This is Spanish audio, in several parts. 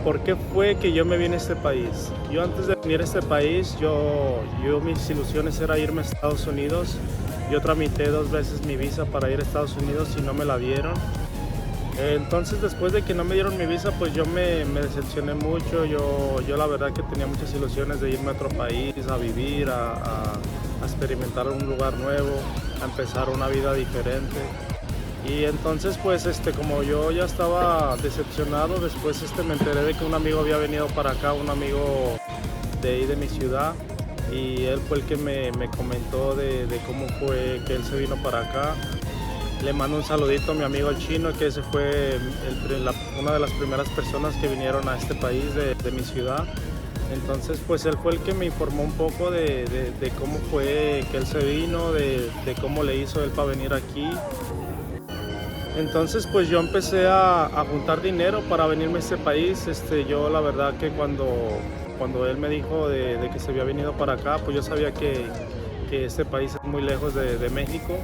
¿Por qué fue que yo me vine a este país? Yo antes de venir a este país, mis ilusiones era irme a Estados Unidos. Yo tramité 2 veces mi visa para ir a Estados Unidos y no me la dieron. Entonces después de que no me dieron mi visa, pues yo me decepcioné mucho. Yo la verdad que tenía muchas ilusiones de irme a otro país, a vivir, a experimentar un lugar nuevo, a empezar una vida diferente. Y entonces pues como yo ya estaba decepcionado, después me enteré de que un amigo había venido para acá, un amigo de ahí de mi ciudad, y él fue el que me comentó de cómo fue que él se vino para acá. Le mando un saludito a mi amigo el chino, que ese fue una de las primeras personas que vinieron a este país de mi ciudad. Entonces pues él fue el que me informó un poco de cómo fue que él se vino, de cómo le hizo él para venir aquí. Entonces pues yo empecé a juntar dinero para venirme a este país. Yo la verdad que cuando él me dijo de que se había venido para acá, pues yo sabía que este país es muy lejos de México.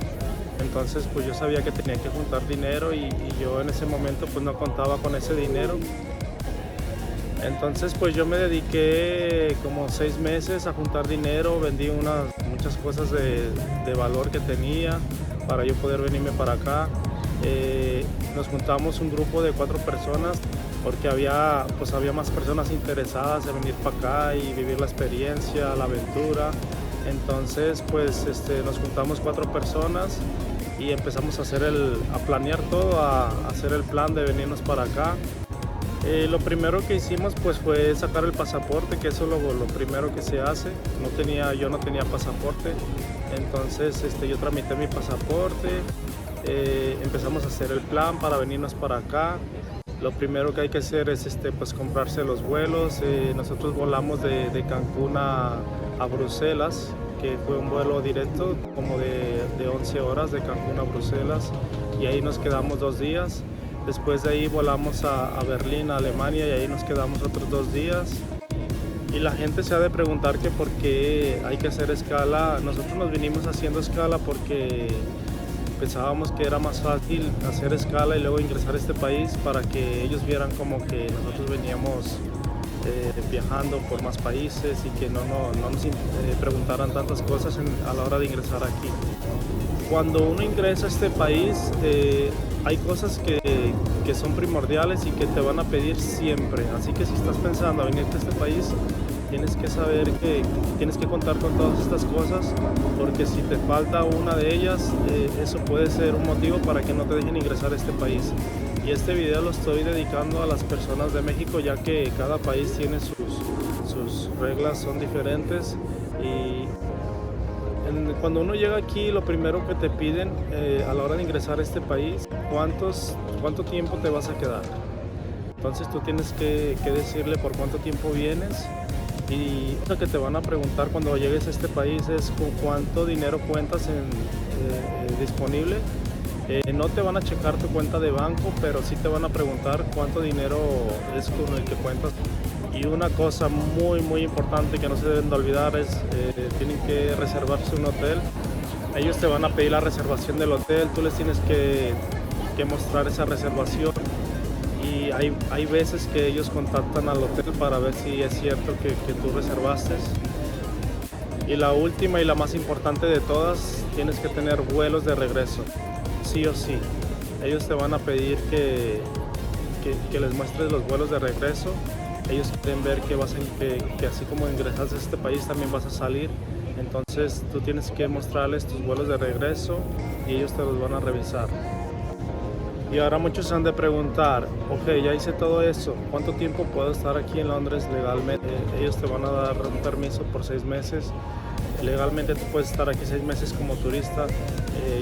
Entonces pues yo sabía que tenía que juntar dinero y yo en ese momento pues no contaba con ese dinero. Entonces pues yo me dediqué como 6 meses a juntar dinero, vendí muchas cosas de valor que tenía para yo poder venirme para acá. Nos juntamos un grupo de 4 personas porque había más personas interesadas en venir para acá y vivir la experiencia, la aventura. Entonces pues nos juntamos 4 personas y empezamos a planear todo, a hacer el plan de venirnos para acá. Lo primero que hicimos pues fue sacar el pasaporte, que eso es lo primero que se hace. Yo no tenía pasaporte, entonces yo tramité mi pasaporte. Empezamos a hacer el plan para venirnos para acá. Lo primero que hay que hacer es pues comprarse los vuelos. Nosotros volamos de Cancún a Bruselas, que fue un vuelo directo como de 11 horas de Cancún a Bruselas, y ahí nos quedamos 2 días. Después de ahí volamos a Berlín, a Alemania, y ahí nos quedamos otros 2 días. Y la gente se ha de preguntar que por qué hay que hacer escala. Nosotros nos vinimos haciendo escala porque pensábamos que era más fácil hacer escala y luego ingresar a este país para que ellos vieran como que nosotros veníamos viajando por más países y que no nos preguntaran tantas cosas a la hora de ingresar aquí. Cuando uno ingresa a este país, hay cosas que son primordiales y que te van a pedir siempre. Así que si estás pensando en venirte a este país, tienes que saber que tienes que contar con todas estas cosas, porque si te falta una de ellas, eso puede ser un motivo para que no te dejen ingresar a este país. Y este video lo estoy dedicando a las personas de México, ya que cada país tiene sus reglas, son diferentes. Y cuando uno llega aquí, lo primero que te piden a la hora de ingresar a este país, cuánto tiempo te vas a quedar. Entonces tú tienes que decirle por cuánto tiempo vienes, y lo que te van a preguntar cuando llegues a este país es con cuánto dinero cuentas disponible. No te van a checar tu cuenta de banco, pero sí te van a preguntar cuánto dinero es con el que cuentas. Y una cosa muy muy importante que no se deben de olvidar es tienen que reservarse un hotel. Ellos te van a pedir la reservación del hotel, tú les tienes que mostrar esa reservación, y hay veces que ellos contactan al hotel para ver si es cierto que tú reservaste. Y la última y la más importante de todas, tienes que tener vuelos de regreso, sí o sí. Ellos te van a pedir que les muestres los vuelos de regreso. Ellos quieren ver que así como ingresaste a este país también vas a salir. Entonces tú tienes que mostrarles tus vuelos de regreso y ellos te los van a revisar. Y ahora muchos se han de preguntar, ok, ya hice todo eso, ¿cuánto tiempo puedo estar aquí en Londres legalmente? Ellos te van a dar un permiso por 6 meses. Legalmente tú puedes estar aquí 6 meses como turista.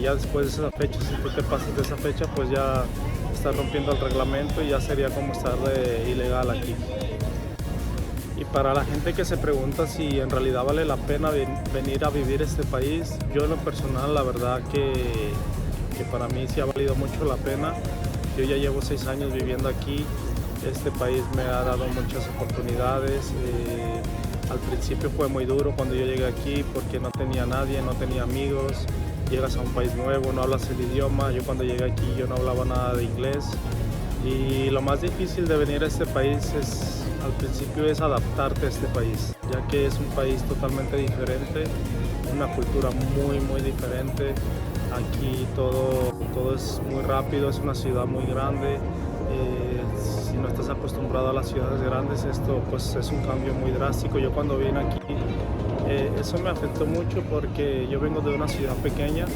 Ya después de esa fecha, si tú te pasas de esa fecha, pues ya estás rompiendo el reglamento y ya sería como estar ilegal aquí. Y para la gente que se pregunta si en realidad vale la pena venir a vivir este país, yo en lo personal la verdad que para mí sí ha valido mucho la pena. Yo ya llevo 6 años viviendo aquí. Este país me ha dado muchas oportunidades. Al principio fue muy duro cuando yo llegué aquí porque no tenía nadie, no tenía amigos. Llegas a un país nuevo, no hablas el idioma. Yo cuando llegué aquí yo no hablaba nada de inglés. Y lo más difícil de venir a este país al principio es adaptarte a este país, ya que es un país totalmente diferente, una cultura muy diferente. Aquí todo es muy rápido, es una ciudad muy grande. Si no estás acostumbrado a las ciudades grandes, esto pues es un cambio muy drástico. Yo cuando vine aquí, eso me afectó mucho porque yo vengo de una ciudad pequeña.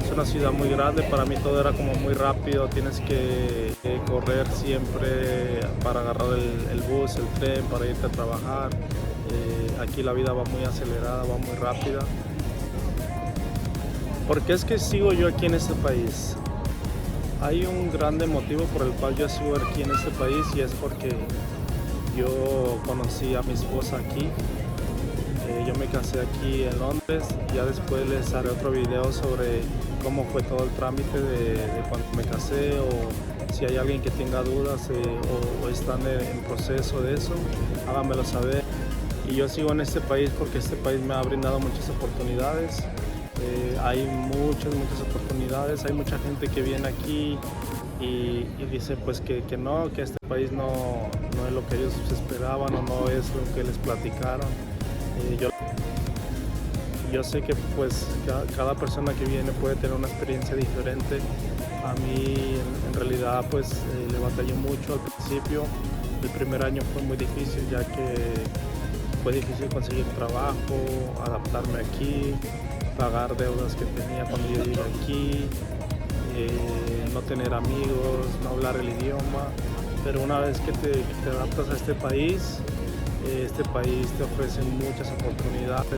Es una ciudad muy grande, para mí todo era como muy rápido, tienes que correr siempre para agarrar el bus, el tren, para irte a trabajar. Aquí la vida va muy acelerada, va muy rápida. ¿Por qué es que sigo yo aquí en este país? Hay un grande motivo por el cual yo sigo aquí en este país y es porque yo conocí a mi esposa aquí. Yo me casé aquí en Londres, ya después les haré otro video sobre cómo fue todo el trámite de cuando me casé, o si hay alguien que tenga dudas o están en proceso de eso, háganmelo saber. Y yo sigo en este país porque este país me ha brindado muchas oportunidades. Hay muchas oportunidades, hay mucha gente que viene aquí y dice pues que no, que este país no es lo que ellos esperaban o no es lo que les platicaron. Yo sé que pues cada persona que viene puede tener una experiencia diferente. A mí en realidad pues le batallé mucho al principio. El primer año fue muy difícil, ya que fue difícil conseguir trabajo, adaptarme aquí, pagar deudas que tenía cuando yo llegué aquí, no tener amigos, no hablar el idioma. Pero una vez que te adaptas a este país te ofrece muchas oportunidades.